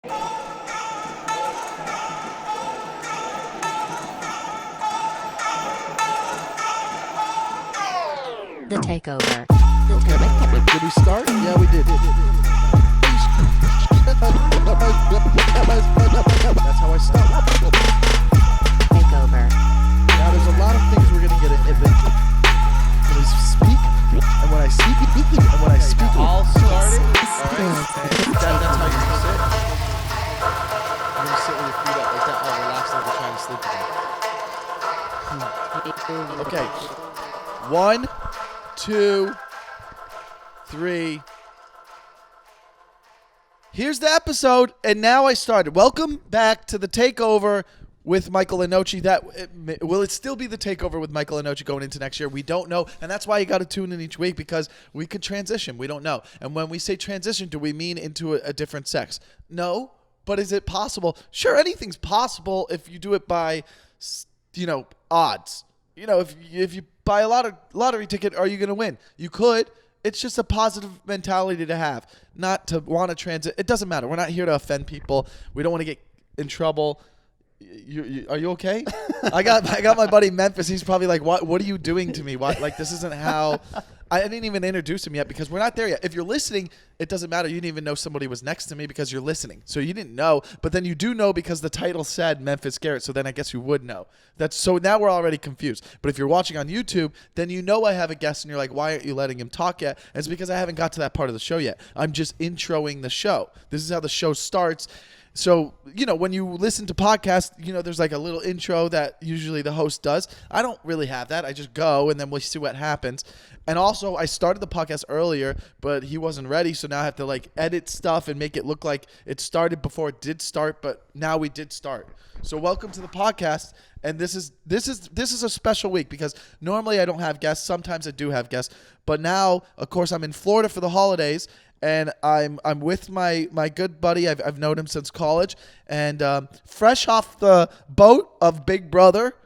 The Takeover. Okay. Did we start? Yeah, we did. That's how I start. Takeover. Now, there's a lot of things we're going to get into. When I speak, and when I speak, and when I speak. All started? All right. That's how you sit. You're going to sit with your feet up like that. Oh, relax like you're trying to sleep again. Okay. 1, 2, 3. Here's the episode, and now I started. Welcome back to the Takeover with Michael Lenoci. Will it still be the Takeover with Michael Lenoci going into next year? We don't know, and that's why you got to tune in each week, because we could transition. We don't know. And when we say transition, do we mean into a different sex? No, but is it possible? Sure, anything's possible if you do it by, odds. If you buy a lottery ticket, are you going to win? You could. It's just a positive mentality to have, not to want to transit. It doesn't matter. We're not here to offend people. We don't want to get in trouble. Are you okay? I got my buddy Memphis. He's probably like, what are you doing to me? This isn't how. I didn't even introduce him yet because we're not there yet. If you're listening, it doesn't matter. You didn't even know somebody was next to me because you're listening. So you didn't know, but then you do know because the title said Memphis Garrett. So then I guess you would know. So now we're already confused. But if you're watching on YouTube, then you know I have a guest and you're like, why aren't you letting him talk yet? And it's because I haven't got to that part of the show yet. I'm just introing the show. This is how the show starts. So, when you listen to podcasts, there's like a little intro that usually the host does. I don't really have that. I just go and then we'll see what happens. And also, I started the podcast earlier, but he wasn't ready. So now I have to edit stuff and make it look like it started before it did start. But now we did start. So welcome to the podcast. And this is a special week because normally I don't have guests. Sometimes I do have guests. But now, of course, I'm in Florida for the holidays. And I'm with my good buddy. I've known him since college, and fresh off the boat of Big Brother,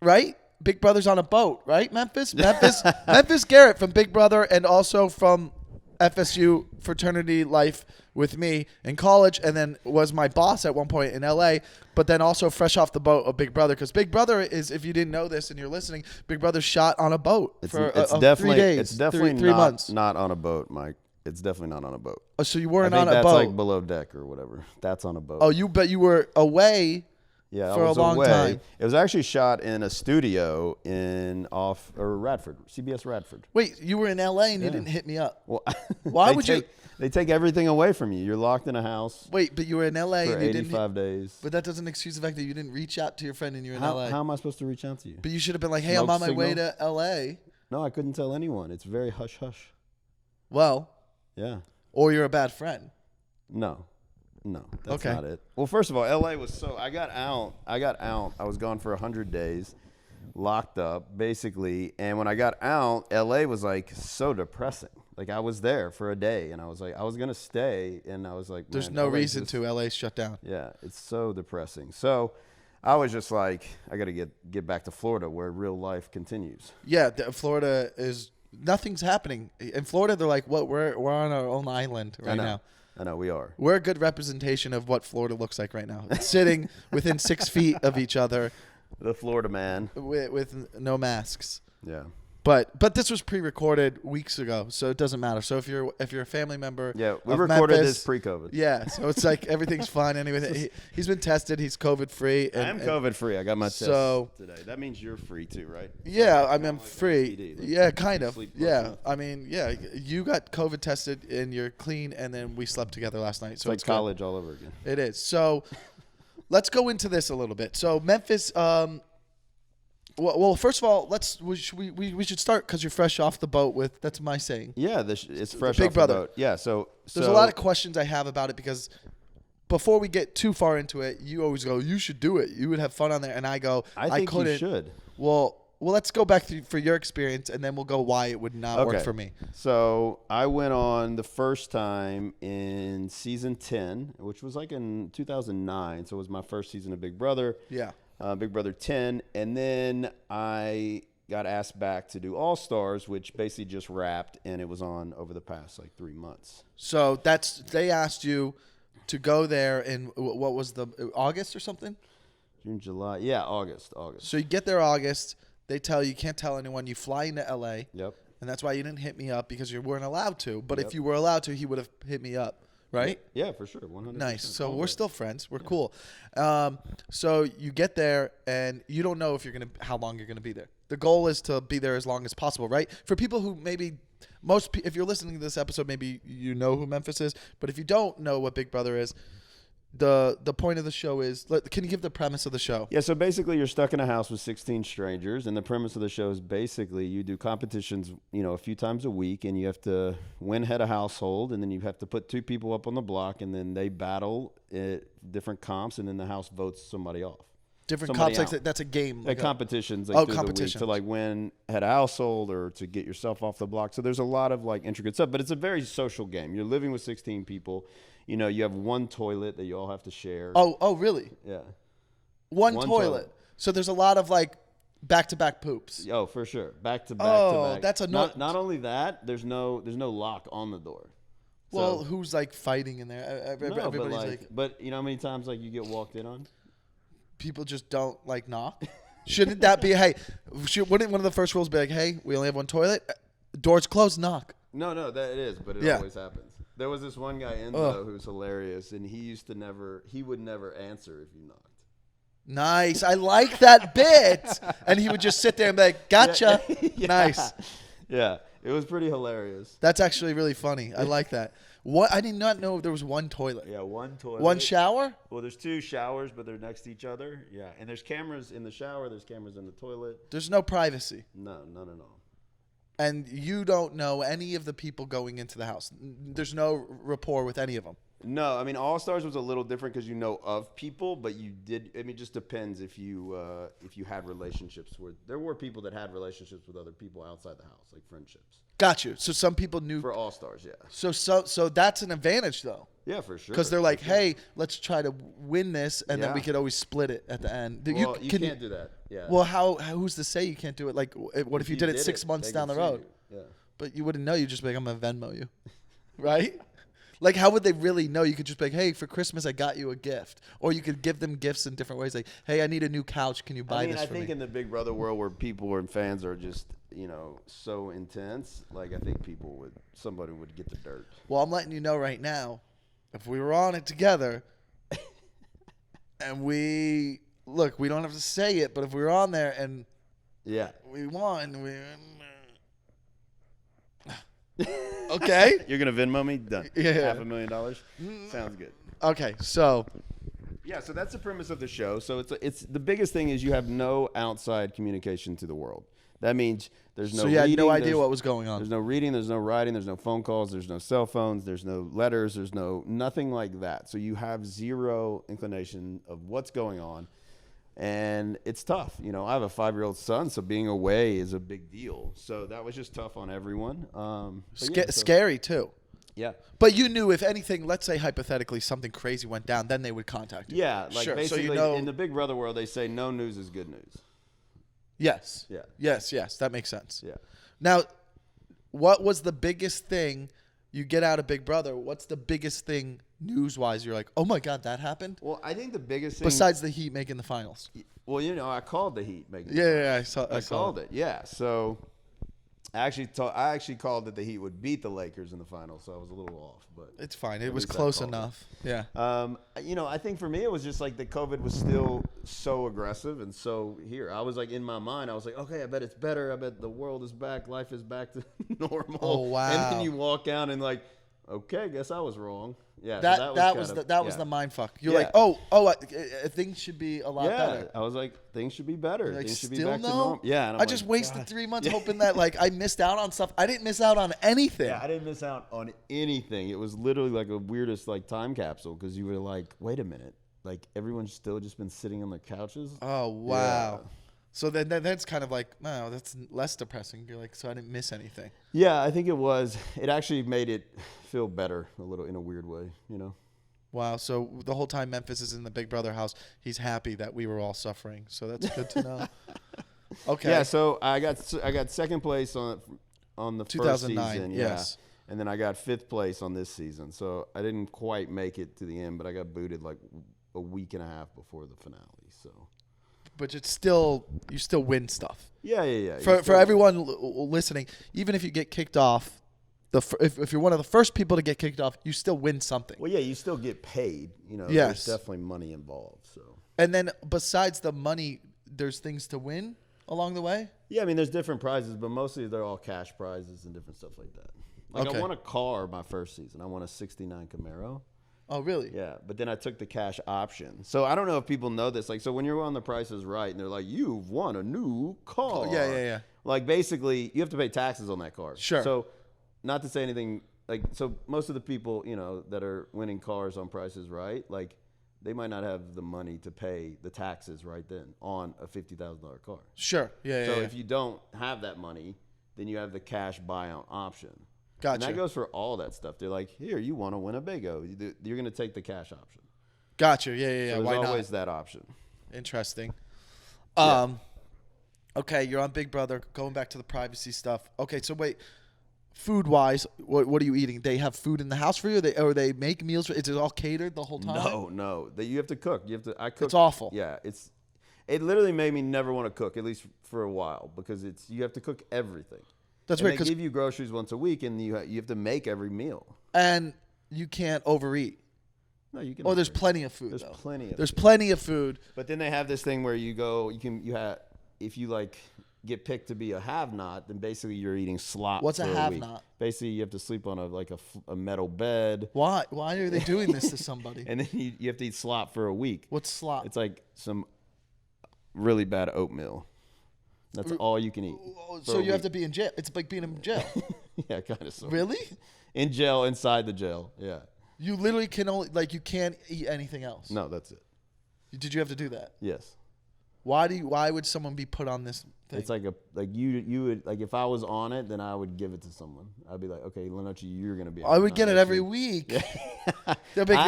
right? Big Brother's on a boat, right? Memphis Garrett from Big Brother, and also from FSU fraternity life with me in college, and then was my boss at one point in LA. But then also fresh off the boat of Big Brother, because Big Brother is, if you didn't know this and you're listening, Big Brother shot on a boat for 3 days. It's definitely three months. Not on a boat, Mike. It's definitely not on a boat. Oh, so you weren't on a boat. That's like below deck or whatever. That's on a boat. Oh, you were away for a long time. It was actually shot in a studio Radford, CBS Radford. Wait, you were in LA and you didn't hit me up. Well, why would you? They take everything away from you. You're locked in a house. Wait, but you were in LA for and you 85 days. But that doesn't excuse the fact that you didn't reach out to your friend and you're in LA. How am I supposed to reach out to you? But you should have been like, hey, I'm on my way to LA. No, I couldn't tell anyone. It's very hush hush. Well. Yeah. Or you're a bad friend. No, that's not it. Well, first of all, LA was I got out. I was gone for 100 days, locked up, basically. And when I got out, LA was so depressing. I was there for a day, and I was like, I was going to stay. And I was like, there's no reason to. LA's shut down. Yeah, it's so depressing. So I was just like, I got to get back to Florida where real life continues. Yeah, Florida is... Nothing's happening in Florida. They're like, "What? We're on our own island right now." I know we are. We're a good representation of what Florida looks like right now. Sitting within 6 feet of each other, the Florida man with no masks. Yeah. But this was pre-recorded weeks ago, so it doesn't matter. So if you're a family member, we recorded Memphis, this pre-COVID. Yeah, so it's like everything's fine. Anyway, he's been tested. He's COVID-free. I'm COVID-free. I got my test today. That means you're free too, right? Yeah, I'm free. Yeah, kind of. Yeah, you got COVID tested and you're clean, and then we slept together last night. So it's like college all over again. It is. So let's go into this a little bit. So Memphis. Well, first of all, we should start because you're fresh off the boat with. That's my saying. Yeah, it's fresh Big off Brother. the boat. Yeah, so there's a lot of questions I have about it because before we get too far into it, you always go, you should do it. You would have fun on there, and I go, I think couldn't. You should. Well, let's go back for your experience, and then we'll go why it would not work for me. So I went on the first time in season 10, which was in 2009. So it was my first season of Big Brother. Yeah. Big Brother 10, and then I got asked back to do All Stars, which basically just wrapped, and it was on over the past 3 months. So they asked you to go there in what was the August or something? June, July. Yeah, August. So you get there August. They tell you can't tell anyone. You fly into L.A. Yep. And that's why you didn't hit me up because you weren't allowed to. But if you were allowed to, he would have hit me up, right? Yeah, for sure. 100%. Nice. So Always. we're still friends. We're cool. So you get there and you don't know if how long you're gonna be there. The goal is to be there as long as possible, right? For people who maybe if you're listening to this episode, maybe you know who Memphis is. But if you don't know what Big Brother is, the point of the show is, can you give the premise of the show? Yeah, so basically you're stuck in a house with 16 strangers, and the premise of the show is basically you do competitions, a few times a week, and you have to win head of household, and then you have to put 2 people up on the block, and then they battle different comps, and then the house votes somebody off. Different Somebody comps, out. that's a game. Like competitions, through the week to win head of household or to get yourself off the block. So there's a lot of intricate stuff, but it's a very social game. You're living with 16 people. You have one toilet that you all have to share. Oh, really? Yeah. One toilet. So there's a lot of back-to-back poops. Oh, for sure. Back to back to back. That's not only that, there's no lock on the door. Well, who's fighting in there? Everybody's but you know how many times you get walked in on? People just don't knock. Shouldn't that be wouldn't one of the first rules be hey, we only have one toilet, doors closed, knock? No, that it is, but it always happens. There was this one guy Enzo who's hilarious, and he would never answer if you knocked. Nice, I like that bit. And he would just sit there and be like, gotcha. Yeah. Nice. Yeah, it was pretty hilarious. That's actually really funny. I like that. What? I did not know there was one toilet. Yeah, one toilet. One shower? Well, there's 2 showers, but they're next to each other. Yeah, and there's cameras in the shower. There's cameras in the toilet. There's no privacy. No, none at all. And you don't know any of the people going into the house. There's no rapport with any of them. No, I mean All Stars was a little different because you know of people, but you did. I mean, it just depends if you had relationships there were people that had relationships with other people outside the house, like friendships. Got you. So some people knew For All Stars, yeah. So that's an advantage though. Yeah, for sure. Because they're like, hey, let's try to win this, and then we could always split it at the end. Well, you can't do that. Yeah. Well, who's to say you can't do it? What if you did it 6 months down the road? Yeah. But you wouldn't know. You'd just be like, I'm going to Venmo you. Right? How would they really know? You could just be like, hey, for Christmas, I got you a gift. Or you could give them gifts in different ways. Like, hey, I need a new couch. Can you buy this for me? I think in the Big Brother world where people and fans are just, so intense, I think somebody would get the dirt. Well, I'm letting you know right now, if we were on it together and we don't have to say it, but if we were on there and we won, okay. You're going to Venmo me? Done. Yeah. $500,000? Sounds good. Okay, so. Yeah, so that's the premise of the show. So it's the biggest thing is you have no outside communication to the world. That means there's no reading. So you had no idea what was going on. There's no reading, there's no writing, there's no phone calls, there's no cell phones, there's no letters, there's nothing like that. So you have zero inclination of what's going on. And it's tough. I have a 5-year-old son, so being away is a big deal. So that was just tough on everyone. Scary, too. Yeah. But you knew if anything, let's say hypothetically something crazy went down, then they would contact you. Yeah. Sure. Basically, in the Big Brother world, they say no news is good news. Yes. Yeah. Yes. That makes sense. Yeah. Now, what was the biggest thing you get out of Big Brother? What's the biggest thing news-wise? You're like, oh my God, that happened? Well, I think the biggest thing. Besides the Heat making the finals. Well, I called the Heat making the finals. I called it. Yeah. So I actually called that the Heat would beat the Lakers in the finals, so I was a little off. But it's fine. It was close enough. Yeah. I think for me it was just the COVID was still so aggressive and so here. I was in my mind, I was like, okay, I bet it's better. I bet the world is back. Life is back to normal. Oh, wow. And then you walk out and okay, guess I was wrong. Yeah, that was the mind fuck. You're like, things should be a lot better. I was like, things should be better. Things should be back to no? normal. Yeah, and I just wasted 3 months hoping that I missed out on stuff. I didn't miss out on anything. Yeah, I didn't miss out on anything. It was literally a weirdest time capsule because you were like, wait a minute, everyone's still just been sitting on their couches. Oh wow. Yeah. So then that's kind of no, that's less depressing. You're like, so I didn't miss anything. Yeah, I think it was. It actually made it feel better a little in a weird way, Wow. So the whole time Memphis is in the Big Brother house, he's happy that we were all suffering. So that's good to know. Okay. Yeah. So I got second place on the 2009. First season. Yes. And then I got 5th place on this season. So I didn't quite make it to the end, but I got booted like a week and a half before the finale. So, but it's still you still win stuff. Yeah. For everyone listening, even if you get kicked off, if you're one of the first people to get kicked off, you still win something. Well, yeah, you still get paid. Yes. There's definitely money involved. So. And then besides the money, there's things to win along the way? Yeah, I mean, there's different prizes, but mostly they're all cash prizes and different stuff like that. Like, okay. I won a car my first season. I won a 69 Camaro. Oh, really? Yeah, but then I took the cash option. So I don't know if people know this. Like, so when you're on The Price is Right, and they're like, you've won a new car. Oh, yeah. Like, basically, you have to pay taxes on that car. Sure. So not to say anything, like, so most of the people, that are winning cars on Price is Right, like, they might not have the money to pay the taxes right then on a $50,000 car. Sure. Yeah. So if you don't have that money, then you have the cash buyout option. Gotcha. And that goes for all that stuff. They're like, here, you want a Winnebago. You're going to take the cash option. Gotcha. Yeah. So Why there's always not? that option. Interesting. Yeah. Okay, you're on Big Brother. Going back to the privacy stuff. Okay, so wait. Food-wise, what are you eating? They have food in the house for you, or they make meals? Is it all catered the whole time? No. You have to cook. I cook. It's awful. Yeah, it literally made me never want to cook, at least for a while, because you have to cook everything. That's and weird. They give you groceries once a week, and you have to make every meal. And you can't overeat. No, you can. Oh, there's plenty of food. There's plenty of food. But then they have this thing where if you like get picked to be a have-not, then basically you're eating slop. What's for a have-not? Basically, you have to sleep on a metal bed. Why? Why are they doing this to somebody? And then you have to eat slop for a week. What's slop? It's like some really bad oatmeal. That's all you can eat. So you have to be in jail. It's like being in jail. Yeah, kind of. So. Really? In jail, inside the jail. Yeah. You literally can only you can't eat anything else. No, that's it. Did you have to do that? Yes. Why would someone be put on this thing? It's you would if I was on it, then I would give it to someone. I'd be like, okay, Lenoci, you're gonna be. I would get it every week. I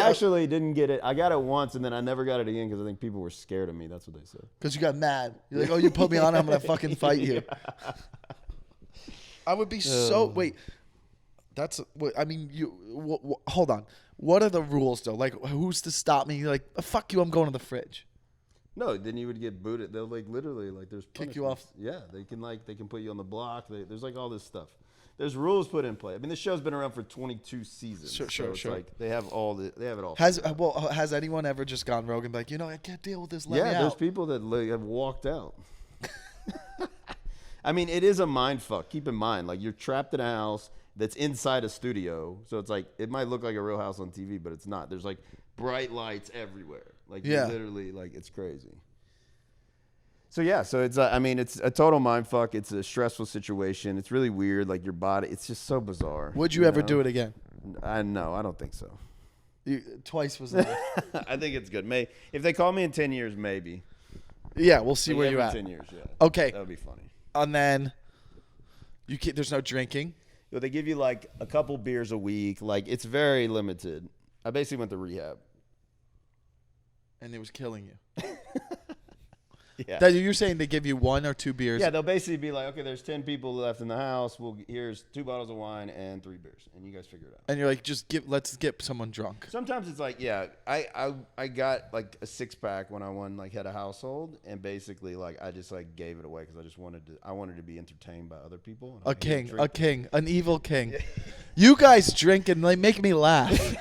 actually didn't get it. I got it once, and then I never got it again because I think people were scared of me. That's what they said. Because you got mad. You're like, oh, you put me on, I'm gonna fucking fight you. I would be so wait. That's what I mean. Hold on. What are the rules though? Like, who's to stop me? Like, fuck you, I'm going to the fridge. No, then you would get booted. They'll literally there's kick you off. Yeah, they can put you on the block. There's all this stuff. There's rules put in play. I mean, this show's been around for 22 seasons. Sure. Like they have it all. Has anyone ever just gone rogue and be like, I can't deal with this? Let me out. There's people that have walked out. I mean, it is a mind fuck. Keep in mind, you're trapped in a house that's inside a studio, so it's it might look like a real house on TV, but it's not. There's bright lights everywhere. Literally, it's crazy. So it's it's a total mind fuck. It's a stressful situation. It's really weird. Your body, it's just so bizarre. Would you ever do it again? No, I don't think so. Twice was enough. I think it's good. If they call me in 10 years, maybe. Yeah, we'll see where you're at. 10 years, yeah. Okay. That would be funny. And then there's no drinking. They give you a couple beers a week. It's very limited. I basically went to rehab. And it was killing you. Yeah. You're saying they give you 1 or 2 beers? Yeah, they'll basically be like, okay, there's 10 people left in the house. Here's 2 bottles of wine and 3 beers, and you guys figure it out. And you're like, let's get someone drunk. Sometimes it's I got a 6-pack when I won Head of Household, and basically I just gave it away because I wanted to be entertained by other people. A king, an evil king. You guys drink and make me laugh.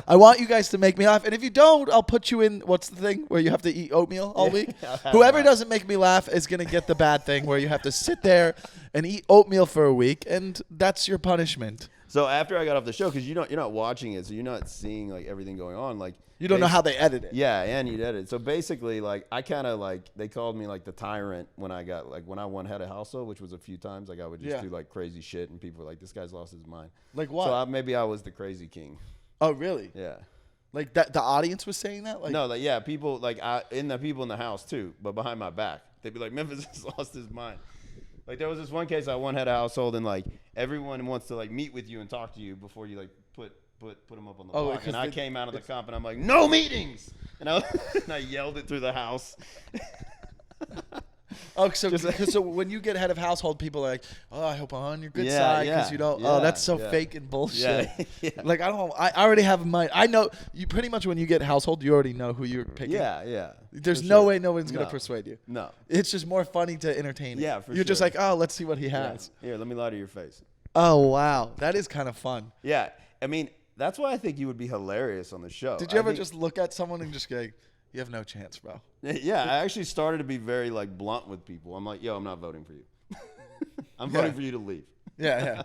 I want you guys to make me laugh, and if you don't, I'll put you in. What's the thing where you have to eat oatmeal all week? Whoever doesn't make me laugh is gonna get the bad thing where you have to sit there and eat oatmeal for a week, and that's your punishment. So after I got off the show, because you're not watching it, so you're not seeing everything going on. You don't know how they edit it. Yeah, and you'd edit. So basically, I kind of they called me the tyrant when I got when I won Head of Household, which was a few times. I would just do crazy shit, and people were like, "This guy's lost his mind." Like what? So maybe I was the crazy king. Oh really? Yeah. That the audience was saying that? No, people the people in the house too, but behind my back, they'd be like, "Memphis has lost his mind." There was this one case I won Head of Household, and everyone wants to meet with you and talk to you before you put them up on the block. And I came out of the comp and I'm like, "No meetings!" And I yelled it through the house. Oh, so when you get head of household, people are like, "Oh, I hope I'm on your good Yeah, side," because yeah, you don't. yeah, Oh, that's so yeah. fake and bullshit. Yeah. Like I already have in mind. I know you pretty much when you get household, you already know who you're picking. Yeah. There's For no sure. way no one's gonna No. persuade you. No. It's just more funny to entertain. Yeah, for You're just sure. like, oh, let's see what he Yeah. has. Here, let me lie to your face. Oh wow, that is kind of fun. Yeah, I mean, that's why I think you would be hilarious on the show. Did you I ever think- just look at someone and just go, "You have no chance, bro"? Yeah, I actually started to be very like blunt with people. I'm like, yo, I'm not voting for you. I'm voting for you to leave. Yeah.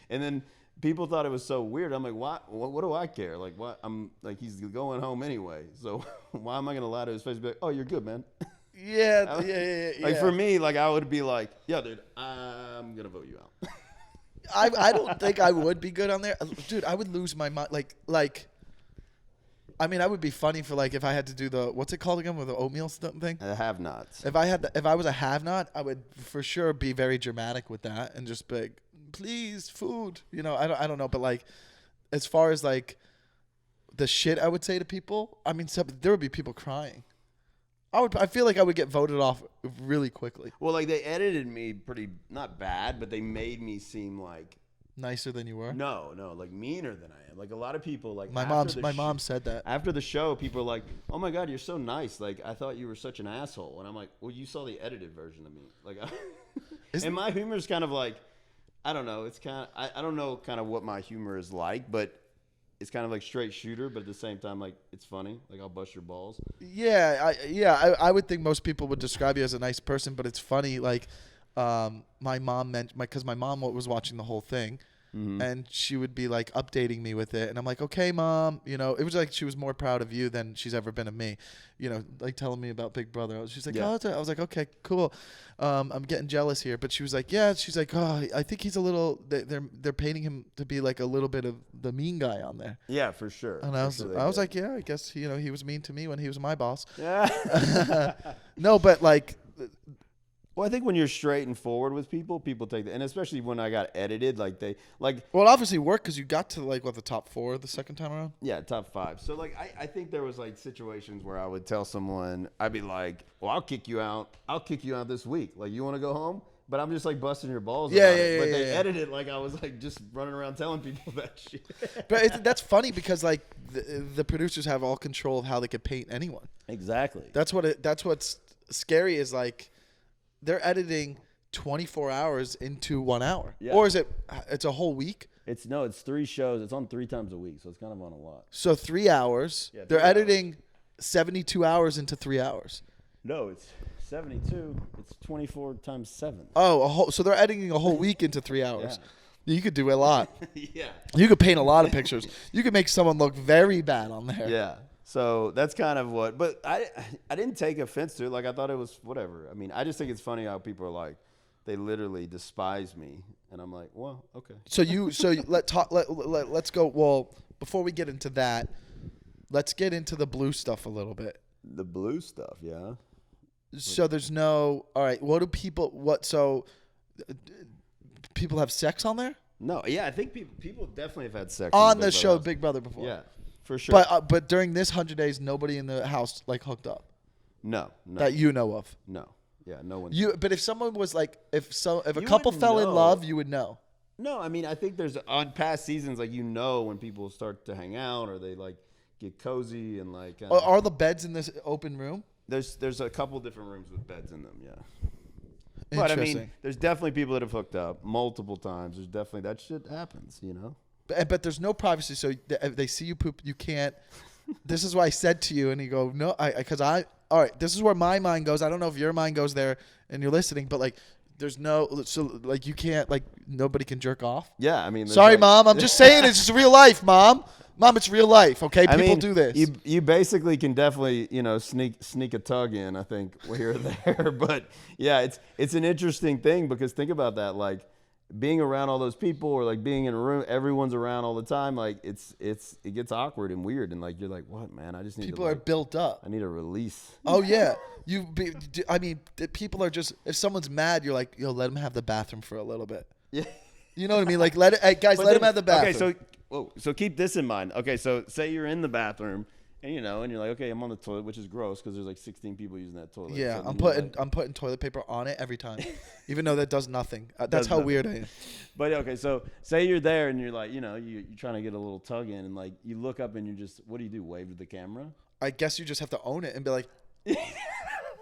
And then people thought it was so weird. I'm like, what do I care? Like, what? I'm like, he's going home anyway. So why am I gonna lie to his face and be like, oh, you're good, man? Yeah. Like for me, like I would be like, yeah, dude, I'm gonna vote you out. I don't think I would be good on there, dude. I would lose my mind. Like, I mean, I would be funny for like if I had to do the what's it called again with the oatmeal thing. Have-nots. If I was a have-not, I would for sure be very dramatic with that and just be like, please, food. You know, I don't know, but like, as far as like the shit I would say to people, I mean, there would be people crying. I feel like I would get voted off really quickly. Well, like they edited me pretty not bad, but they made me seem like Nicer than you were. no, like meaner than I am. Like a lot of people, like My mom said that. after the show, people are like, "Oh my God, you're so nice! Like I thought you were such an asshole." And I'm like, "Well, you saw the edited version of me." Like, and my humor is kind of like, I don't know. It's kind of I don't know kind of what my humor is like, but it's kind of like straight shooter. But at the same time, like it's funny. Like I'll bust your balls. I would think most people would describe you as a nice person, but it's funny. Like, my mom because my mom was watching the whole thing. Mm-hmm. And she would be like updating me with it, and I'm like, okay, mom. You know, it was like she was more proud of you than she's ever been of me. You know, like telling me about Big Brother. She's like, I was like, okay, cool. I'm getting jealous here, but she was like, yeah. She's like, oh, I think he's a little. They're painting him to be like a little bit of the mean guy on there. Yeah, for sure. And I was like, yeah, I guess he was mean to me when he was my boss. Yeah. No, but like. Well, I think when you're straight and forward with people take that, and especially when I got edited, well, it obviously worked because you got to like the top 4 the second time around. Yeah, top 5. So like I think there was like situations where I would tell someone, I'd be like, well, I'll kick you out this week. Like, you want to go home? But I'm just like busting your balls. Yeah. But they edited like I was like just running around telling people that shit. But that's funny because like the producers have all control of how they could paint anyone. Exactly. That's what's scary is like. They're editing 24 hours into 1 hour. Yeah. Or it's a whole week? It's 3 shows. It's on 3 times a week, so it's kind of on a lot. So 3 hours. Yeah, they're editing 72 hours into 3 hours. No, it's 72. It's 24 times 7. Oh, so they're editing a whole week into 3 hours. Yeah. You could do a lot. Yeah. You could paint a lot of pictures. You could make someone look very bad on there. Yeah. So that's kind of what, but I didn't take offense to it. Like I thought it was whatever. I mean, I just think it's funny how people are like, they literally despise me, and I'm like, well, okay. Let's go. Well, before we get into that, let's get into the blue stuff a little bit. The blue stuff, yeah. So there's no. All right. What do people? So people have sex on there? No. Yeah, I think people definitely have had sex on the show Big Brother before. Yeah. For sure. But during this 100 days, nobody in the house like hooked up. No. That you know of. No. Yeah, no one. But if someone was like, if a couple fell in love, you would know. No, I mean, I think there's on past seasons, like when people start to hang out or they like get cozy and like. Are the beds in this open room? There's a couple different rooms with beds in them. Yeah. But I mean, there's definitely people that have hooked up multiple times. There's definitely that shit happens, you know. But there's no privacy, so they see you poop. You can't. This is why I said to you, and you go, no, because all right. This is where my mind goes. I don't know if your mind goes there, and you're listening, but like, there's no, so like you can't like nobody can jerk off. Yeah, I mean, sorry, Mom. I'm just saying it's just real life, Mom. Mom, it's real life. Okay, people do this. You basically can definitely sneak a tug in. I think here or there, but yeah, it's an interesting thing because think about that, like. Being around all those people or like being in a room, everyone's around all the time. Like it gets awkward and weird. And like, you're like, what, man? I just need people are built up. I need a release. Oh yeah. People are just, if someone's mad, you're like, yo, let him have the bathroom for a little bit. Yeah. You know what I mean? Like let him have the bathroom. Okay. So keep this in mind. Okay. So say you're in the bathroom And and you're like, okay, I'm on the toilet, which is gross because there's like 16 people using that toilet. Yeah, So I'm putting toilet paper on it every time, even though that does nothing. That's how weird I am. But okay, so say you're there and you're like, you're trying to get a little tug in, and like you look up and you're just, what do you do? Wave to the camera? I guess you just have to own it and be like.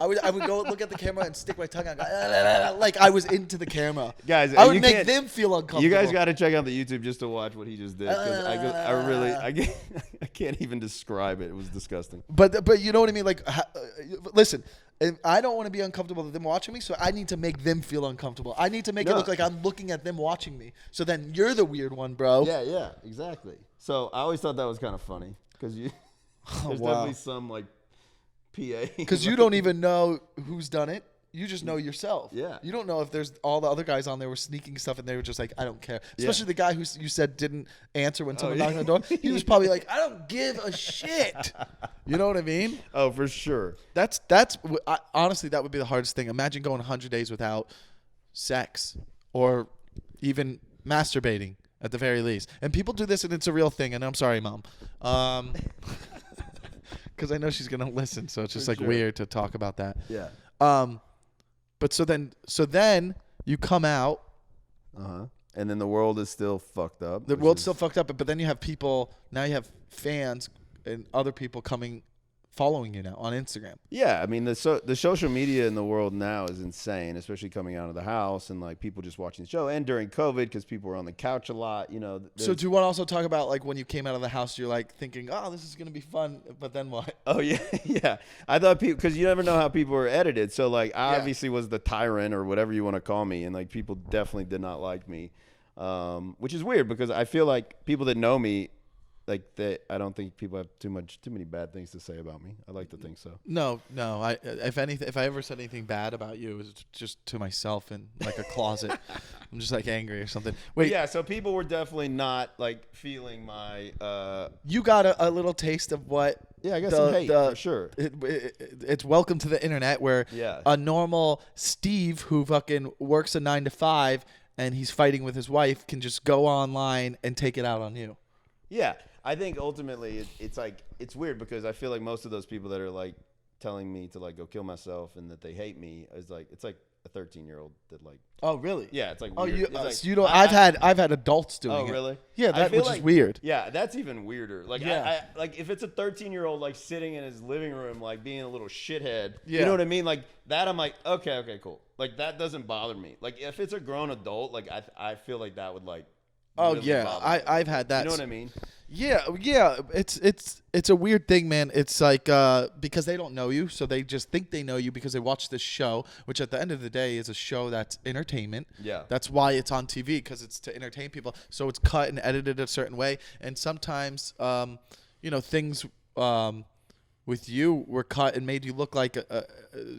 I would go look at the camera and stick my tongue out, like I was into the camera. Guys, I would make them feel uncomfortable. You guys got to check out the YouTube just to watch what he just did. 'Cause I can't even describe it. It was disgusting. But you know what I mean? Like, listen, I don't want to be uncomfortable with them watching me, so I need to make them feel uncomfortable. I need to make it look like I'm looking at them watching me. So then you're the weird one, bro. Yeah, exactly. So I always thought that was kind of funny because there's definitely some like PA. Because you don't even know who's done it. You just know yourself. Yeah. You don't know if there's all the other guys on there were sneaking stuff and they were just like, I don't care. Especially the guy who you said didn't answer when someone knocked on the door. He was probably like, I don't give a shit. You know what I mean? Oh, for sure. Honestly, that would be the hardest thing. Imagine going 100 days without sex or even masturbating at the very least. And people do this and it's a real thing. And I'm sorry, Mom. Because I know she's gonna listen, so it's just weird to talk about that. Yeah. But so then you come out. And then the world is still fucked up. The world's still fucked up, but then you have people. Now you have fans and other people following you now on Instagram. Yeah, I mean the social media in the world now is insane, especially coming out of the house and like people just watching the show, and during COVID because people were on the couch a lot. So do you want to also talk about like when you came out of the house, you're like thinking, oh, this is gonna be fun, but then what? Oh yeah, yeah. I thought people, because you never know how people were edited. So like I obviously was the tyrant or whatever you want to call me, and like people definitely did not like me, which is weird because I feel like people that know me. I don't think people have too many bad things to say about me. I like to think so. No. If I ever said anything bad about you, it was just to myself in like a closet. I'm just like angry or something. Wait. Yeah. So people were definitely not like feeling my. You got a little taste of what. Yeah, I got some hate for sure. It's welcome to the internet where a normal Steve who fucking works a 9 to 5 and he's fighting with his wife can just go online and take it out on you. Yeah. I think ultimately it's weird because I feel like most of those people that are like telling me to like go kill myself and that they hate me is like it's like a 13-year-old that like. Oh really? Yeah, it's like. Oh, weird. You know, I've had adults doing it. Oh really? Yeah, which is weird. Yeah, that's even weirder. Like I like if it's a 13-year-old like sitting in his living room like being a little shithead. Yeah. You know what I mean? Like that, I'm like okay, cool. Like that doesn't bother me. Like if it's a grown adult, like I feel like that would like. Oh really yeah, I've had that. You know what I mean? Yeah. It's a weird thing, man. It's like because they don't know you, so they just think they know you because they watch this show, which at the end of the day is a show that's entertainment. Yeah. That's why it's on TV, because it's to entertain people. So it's cut and edited a certain way, and sometimes things with you were cut and made you look like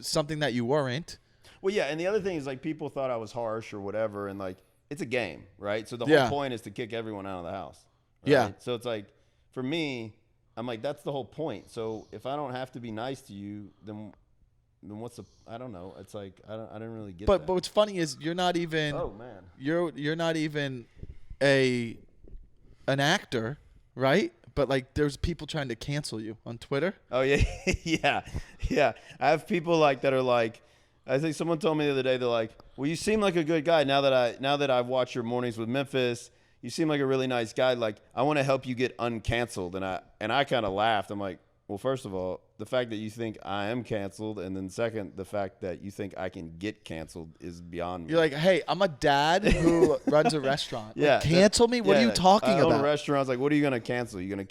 something that you weren't. Well, yeah, and the other thing is like people thought I was harsh or whatever, and like. It's a game, right? So the whole point is to kick everyone out of the house. Right? Yeah. So it's like, for me, I'm like, that's the whole point. So if I don't have to be nice to you, then what's the? I don't know. It's like I didn't really get. But what's funny is you're not even. Oh man. You're not even an actor, right? But like, there's people trying to cancel you on Twitter. Oh yeah, yeah. I have people like that are like. I think someone told me the other day, they're like, well, you seem like a good guy now that I've watched your mornings with Memphis. You seem like a really nice guy. Like, I want to help you get uncanceled. And I kind of laughed. I'm like, well, first of all, the fact that you think I am canceled, and then second, the fact that you think I can get canceled is beyond me. You're like, hey, I'm a dad who runs a restaurant. Yeah, like, cancel me? What are you talking about? I own a restaurant. Like, what are you gonna cancel? You gonna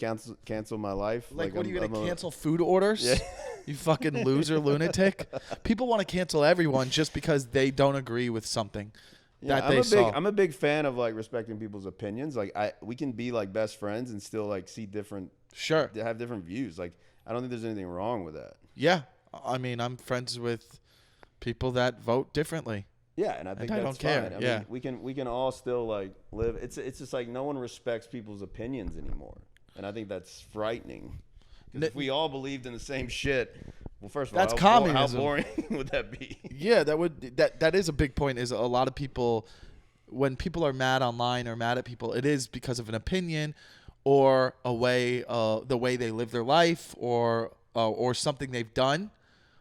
cancel my life? Like what are you gonna cancel food orders? Yeah. You fucking loser lunatic. People want to cancel everyone just because they don't agree with something that they saw. I'm a big fan of like respecting people's opinions. Like we can be like best friends and still like see different. Sure. Have different views. Like I don't think there's anything wrong with that. Yeah, I mean I'm friends with people that vote differently. Yeah, and I think that's don't fine. care. I mean, we can all still like live. It's just like no one respects people's opinions anymore, and I think that's frightening. Because if we all believed in the same shit, well, first of all, that's communism. How boring would that be? Yeah, that is a big point. Is a lot of people, when people are mad online or mad at people, it is because of an opinion, or a way, the way they live their life, or something they've done.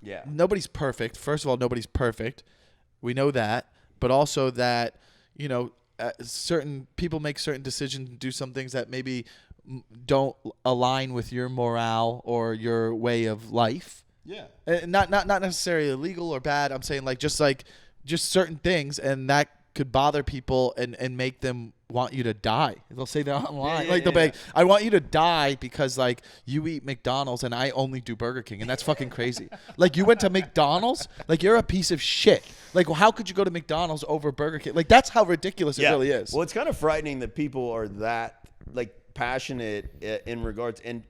Yeah. Nobody's perfect. First of all, nobody's perfect. We know that, but also that certain people make certain decisions and do some things that maybe don't align with your morale or your way of life. Yeah. Not necessarily illegal or bad. I'm saying just certain things, and that could bother people and make them want you to die. They'll say that online. They'll be like, I want you to die because you eat McDonald's and I only do Burger King, and that's fucking crazy. You went to McDonald's? You're a piece of shit. How could you go to McDonald's over Burger King? That's how ridiculous it really is. Well, it's kind of frightening that people are that passionate in regards and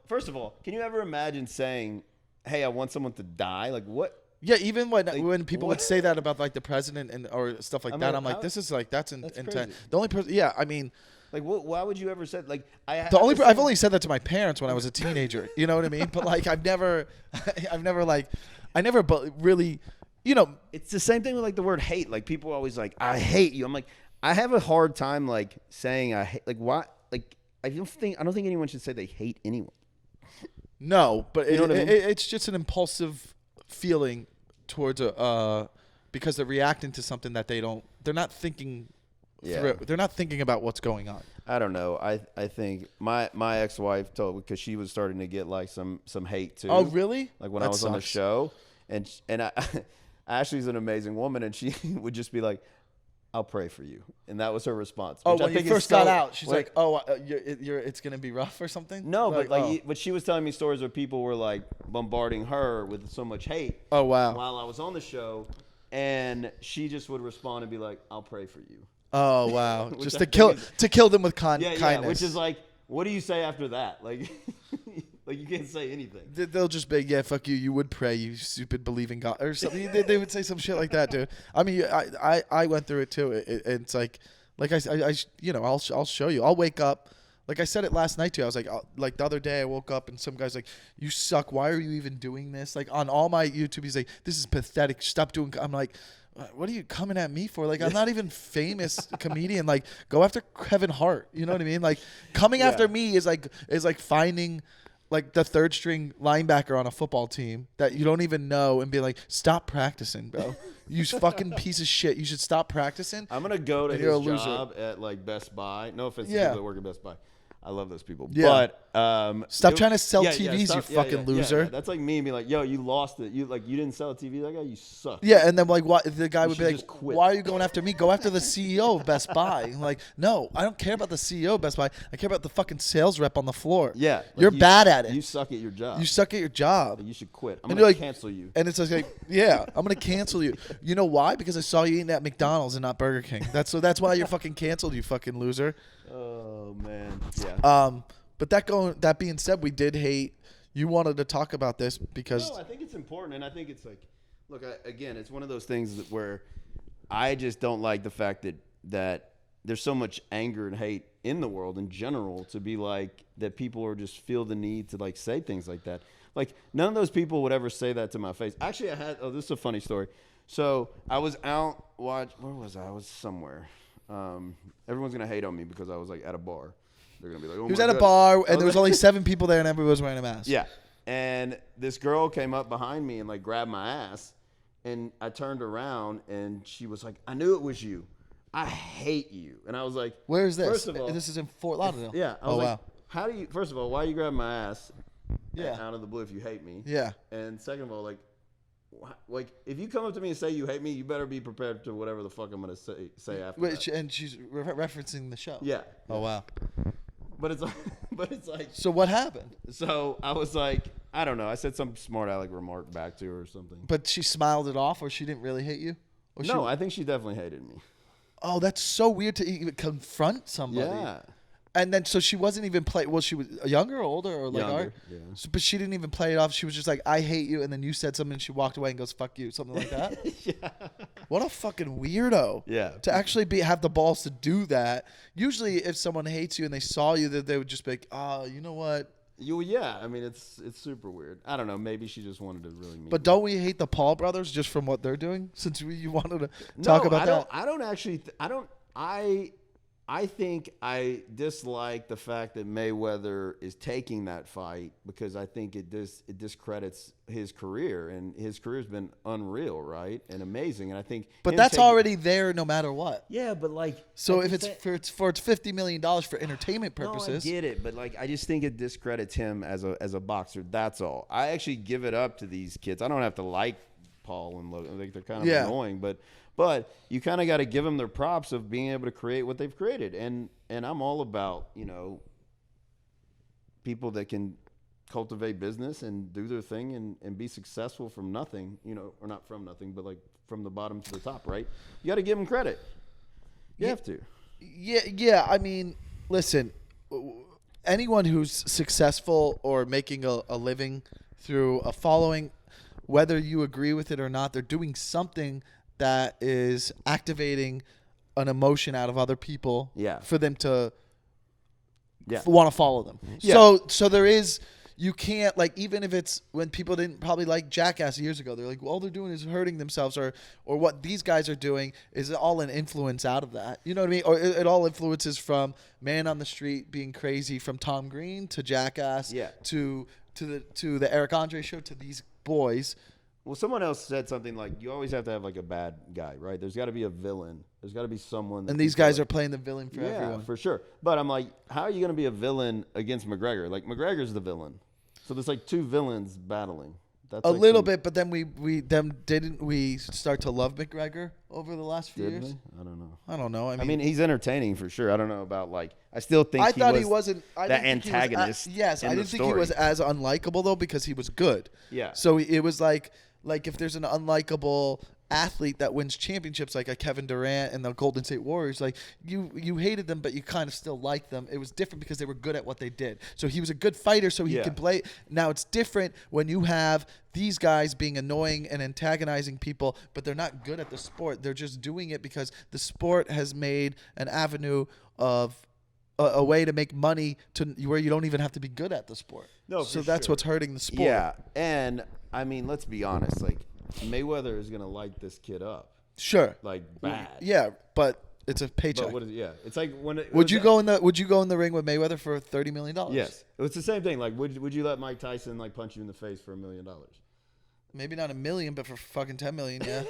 first of all, can you ever imagine saying, hey, I want someone to die? What? Yeah, even when people would say that about the president or stuff like that, I'm like, this is that's intense. The only person, yeah, I mean, why would you ever say I've only said that to my parents when I was a teenager. You know what I mean? But I've never really, It's the same thing with the word hate. People are always I hate you. I'm like, I have a hard time saying I hate. Why? I don't think anyone should say they hate anyone. No, but you know what I mean? It's just an impulsive feeling towards because they're reacting to something that they're not thinking through. They're not thinking about what's going on. I don't know. I think my ex-wife told, because she was starting to get some hate too. Oh, really? When I was on the show, and Ashley's an amazing woman, and she would just be like, I'll pray for you. And that was her response. Oh, when you first got out, she's like, oh, it's going to be rough or something? No, but she was telling me stories where people were bombarding her with so much hate. Oh, wow. While I was on the show, and she just would respond and be like, I'll pray for you. Oh, wow. Just to kill them with kindness. Yeah, which is what do you say after that? You can't say anything. They'll just be, yeah, fuck you. You would pray, you stupid believing God or something. They would say some shit like that, dude. I mean, I went through it too. It's I'll show you. I'll wake up. I said it last night too. I was the other day I woke up and some guy's like, you suck. Why are you even doing this? On all my YouTube, he's like, this is pathetic. Stop doing. I'm like, what are you coming at me for? I'm not even famous comedian. Go after Kevin Hart. You know what I mean? Coming after me is finding the third string linebacker on a football team that you don't even know and be like, stop practicing, bro. You fucking piece of shit. You should stop practicing. I'm going to go to his job at Best Buy. No offense to people that work at Best Buy. I love those people. Yeah. But stop trying to sell TVs, you fucking loser. Yeah. That's like me being like, yo, you lost it. You didn't sell a TV. That guy, you suck. Yeah, and then what? The guy would be like, quit. why are you going after me? Go after the CEO of Best Buy. I'm like, no, I don't care about the CEO of Best Buy. I care about the fucking sales rep on the floor. Yeah, you're bad at it. You suck at your job. You suck at your job. You should quit. I'm gonna cancel you. And it's yeah, I'm gonna cancel you. You know why? Because I saw you eating at McDonald's and not Burger King. That's why you're fucking canceled. You fucking loser. Oh man. Yeah. But that being said, we did hate. You wanted to talk about this because I think it's important, and I think it's look, again, it's one of those things where I just don't like the fact that there's so much anger and hate in the world in general to be that people are just feel the need to say things like that. None of those people would ever say that to my face. Actually, this is a funny story. So I was out where was I? I was somewhere. Everyone's gonna hate on me because I was at a bar. They're gonna be like, oh, he was at a bar and there was only 7 people there and everybody was wearing a mask. Yeah, and this girl came up behind me and grabbed my ass, and I turned around and she was like, I knew it was you. I hate you. And I was like, where is this? First of all, this is in Fort Lauderdale. Yeah. I was wow. How do you? First of all, why are you grabbing my ass? Yeah. Out of the blue if you hate me. Yeah. And second of all, if you come up to me and say you hate me, you better be prepared to whatever the fuck I'm gonna say after that. And she's referencing the show. Yeah. Oh wow. But it's like. So what happened? So I was like, I don't know. I said some smart aleck remark back to her or something. But she smiled it off, or she didn't really hate you? Or no, I think she definitely hated me. Oh, that's so weird to even confront somebody. Yeah. And then, so she wasn't even well, she was younger or older or younger, yeah. So, but she didn't even play it off. She was just like, I hate you. And then you said something and she walked away and goes, fuck you. Something like that. Yeah. What a fucking weirdo. Yeah. To actually have the balls to do that. Usually if someone hates you and they saw you, that they would just be like, oh, you know what? Yeah. I mean, it's super weird. I don't know. Maybe she just wanted to really meet But me. don't we hate the Paul brothers just from what they're doing? Since you wanted to talk about that. I don't actually, I think I dislike the fact that Mayweather is taking that fight because I think it discredits his career, and his career's been unreal, right, and amazing. And I think, but that's already there no matter what. Yeah, but like, so if it's $50 million for entertainment purposes, no, I get it, but like, I just think it discredits him as a boxer. That's all. I actually give it up to these kids. I don't have to like Paul and Logan. Like, they're kind of annoying, but you kind of got to give them their props of being able to create what they've created. And I'm all about, people that can cultivate business and do their thing and be successful from nothing, or not from nothing, but like from the bottom to the top, right? You got to give them credit. You have to. Yeah. I mean, listen, anyone who's successful or making a living through a following, whether you agree with it or not, they're doing something that is activating an emotion out of other people for them to want to follow them. Yeah. So there is, you can't, like, even if it's when people didn't probably like Jackass years ago, they're like, well, all they're doing is hurting themselves, or what these guys are doing is all an influence out of that. You know what I mean? Or it all influences from Man on the Street being crazy, from Tom Green to Jackass to the Eric Andre show, to these boys. Well, someone else said something like, you always have to have like a bad guy, right? There's got to be a villain. There's got to be someone. And these guys are playing the villain for everyone. Yeah, for sure. But I'm like, how are you going to be a villain against McGregor? Like, McGregor's the villain. So there's like two villains battling. That's a little bit, but then didn't we start to love McGregor over the last few years? I don't know. I mean, he's entertaining for sure. I don't know about, like, I still think he wasn't that antagonist. Yes, I didn't think he was as unlikable though, because he was good. Yeah. So it was like if there's an unlikable athlete that wins championships, like a Kevin Durant and the Golden State Warriors, like you hated them, but you kind of still liked them. It was different because they were good at what they did. So he was a good fighter, so he could play. Now it's different when you have these guys being annoying and antagonizing people, but they're not good at the sport. They're just doing it because the sport has made an avenue of a way to make money to where you don't even have to be good at the sport. No, so that's what's hurting the sport. Yeah, and I mean, let's be honest. Like, Mayweather is gonna light this kid up. Sure. Like, bad. Yeah, but it's a paycheck. But it's like when would you go in the ring with Mayweather for $30 million? Yes, it's the same thing. Like, would you let Mike Tyson like punch you in the face for $1 million? Maybe not $1 million, but for fucking $10 million, yeah.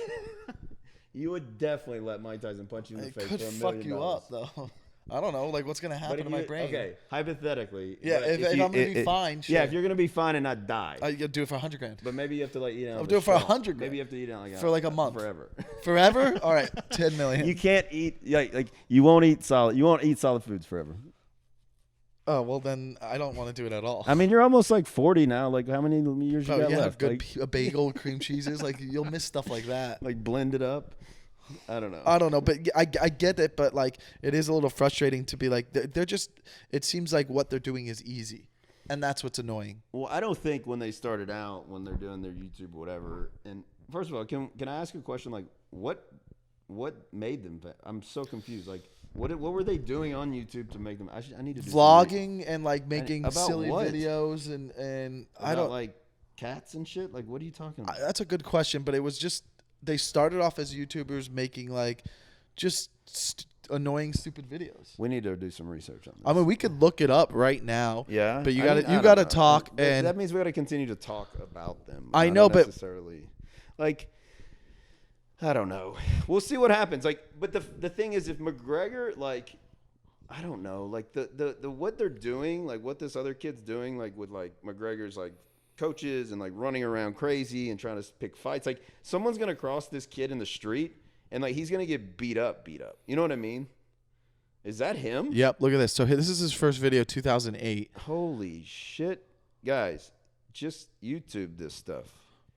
You would definitely let Mike Tyson punch you in the face for $1 million. It could fuck you up though. I don't know, like, what's gonna happen to my brain? Okay, hypothetically. Yeah, if I'm gonna be fine. Sure. Yeah, if you're gonna be fine and not die. You'll do it for $100,000. But maybe you have to, like, I'll do it for $100,000. Maybe you have to eat it for like a month. Forever. Forever? All right, $10 million. You can't eat like you won't eat solid foods forever. Oh, well, then I don't want to do it at all. I mean, you're almost like 40 now. Like, how many years you got left? Good a bagel, cream cheeses. Like, you'll miss stuff like that. Like, blend it up. I don't know, but I get it. But like, it is a little frustrating to be like, they're just. It seems like what they're doing is easy, and that's what's annoying. Well, I don't think when they started out, when they're doing their YouTube or whatever. And first of all, can I ask you a question? Like, what made them? I'm so confused. Like, what were they doing on YouTube to make them? I need to do vlogging and like making silly what? videos and about, I don't like cats and shit. Like, what are you talking about? That's a good question, but it was just. They started off as YouTubers making like just annoying, stupid videos. We need to do some research on this. I mean, we could look it up right now. Yeah, but you got to talk, and that means we got to continue to talk about them. I know, but necessarily, like, I don't know. We'll see what happens. Like, but the thing is, if McGregor, like, I don't know, like the what they're doing, like what this other kid's doing, like with like McGregor's like coaches and like running around crazy and trying to pick fights. Like, someone's gonna cross this kid in the street and like he's gonna get beat up. You know what I mean? Is that him? Yep. Look at this. So this is his first video, 2008. Holy shit, guys! Just YouTube this stuff.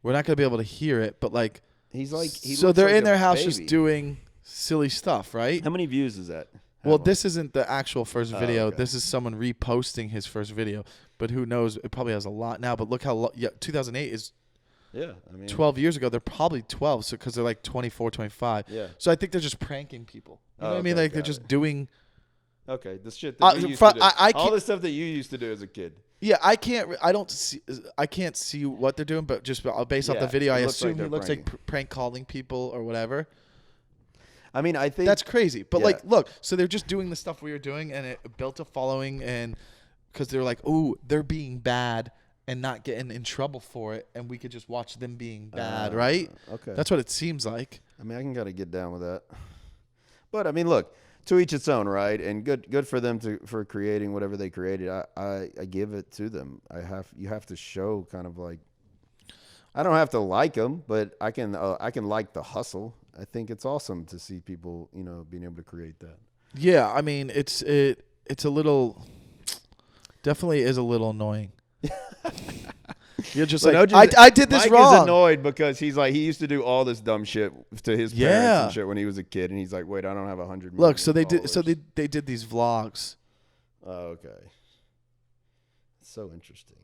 We're not gonna be able to hear it, but like he's like. So they're in their house just doing silly stuff, right? How many views is that? Well, this isn't the actual first video. Okay. This is someone reposting his first video. But who knows? It probably has a lot now. But look how 2008 is 12 years ago. They're probably 12, so because they're like 24, 25. Yeah. So I think they're just pranking people. You know what I mean? Like, they're just doing. Okay, the shit that you used to do. All the stuff that you used to do as a kid. Yeah, I can't see what they're doing, but just based off the video, I assume he looks like prank calling people or whatever. I mean, I think That's crazy. But Yeah. like, look, so they're just doing the stuff we were doing, and it built a following, and because they're like, oh, they're being bad and not getting in trouble for it, and we could just watch them being bad, right? Okay. That's what it seems like. I mean, I can gotta get down with that. But I mean, look, to each its own, right? And good for them for creating whatever they created. I give it to them. You have to show kind of like, I don't have to like them, but I can like the hustle. I think it's awesome to see people, being able to create that. Yeah, I mean, it's a little, definitely is a little annoying. You're just like, I did this Mike wrong. is annoyed because he's like, he used to do all this dumb shit to his parents and shit when he was a kid, and he's like, wait, I don't have 100 million. Look, so they did these vlogs. Oh, okay. So interesting.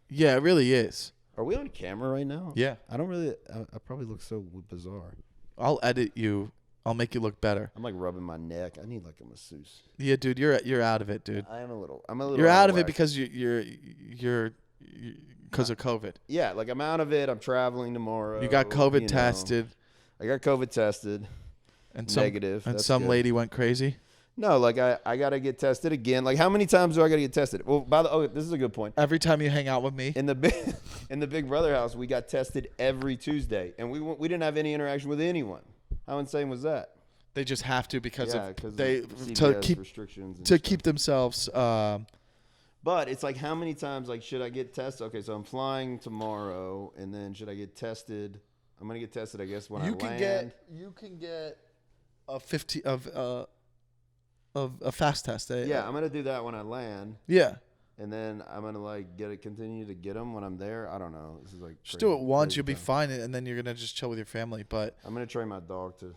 Yeah, it really is. Are we on camera right now? Yeah. I don't really. I probably look so bizarre. I'll edit you. I'll make you look better. I'm like rubbing my neck. I need like a masseuse. Yeah, dude, you're out of it, dude. I'm a little. You're out of it because you're because of COVID. Yeah, like I'm out of it. I'm traveling tomorrow. You got COVID tested. I got COVID tested. And negative. And some lady went crazy. No, like I gotta get tested again. Like how many times do I gotta get tested? Well, this is a good point. Every time you hang out with me. In the Big Brother house, we got tested every Tuesday, and we didn't have any interaction with anyone. How insane was that? They just have to because of to keep restrictions keep themselves. But it's like, how many times, like, should I get tested? Okay, so I'm flying tomorrow, and then should I get tested? I'm gonna get tested, I guess, when I land. You can get a 50 of a fast test. Yeah, I'm gonna do that when I land. Yeah. And then I'm gonna like continue to get them when I'm there. I don't know. This is like just do it once, you'll be fine, and then you're gonna just chill with your family. But I'm gonna train my dog to